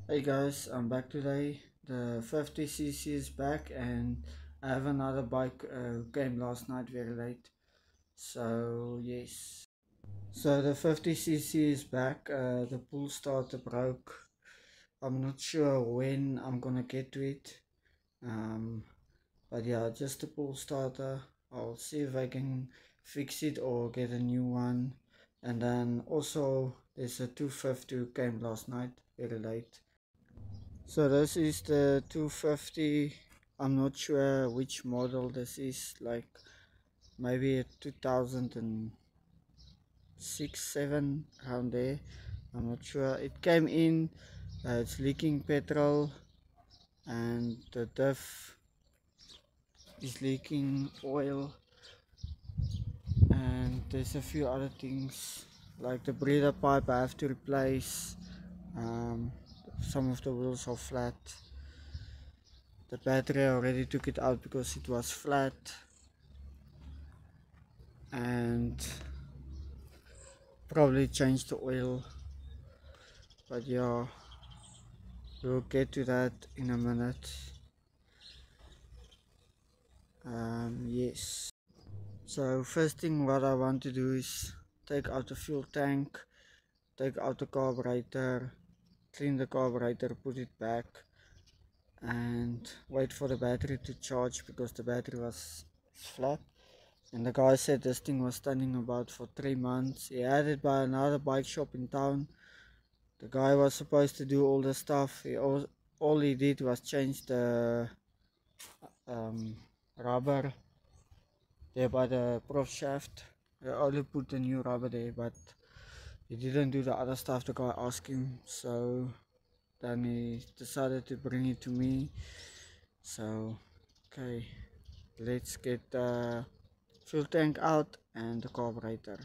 Hey guys, I'm back today. The 50cc is back, and I have another bike who came last night very late. So, yes. So, the 50cc is back. The pull starter broke. I'm not sure when I'm gonna get to it. Um, but yeah, just the pull starter. I'll see if I can fix it or get a new one. And then also, there's a 250 who came last night very late. So this is the 250. I'm not sure which model this is, like maybe a 2006 7 around there. I'm not sure. It came in, it's leaking petrol, and the diff is leaking oil, and there's a few other things like the breather pipe I have to replace. um, some of the wheels are flat. The battery I already took it out because it was flat, and probably change the oil. But yeah, we'll get to that in a minute. Yes, so first thing what I want to do is take out the fuel tank, take out the carburetor, clean the carburetor, put it back, and wait for the battery to charge because the battery was flat. And the guy said this thing was standing about for 3 months. He had it by another bike shop in town. The guy was supposed to do all the stuff. All he did was change the um, rubber there by the prof shaft. He only put the new rubber there, but he didn't do the other stuff the guy asked him. So then he decided to bring it to me. So okay, let's get the fuel tank out and the carburetor.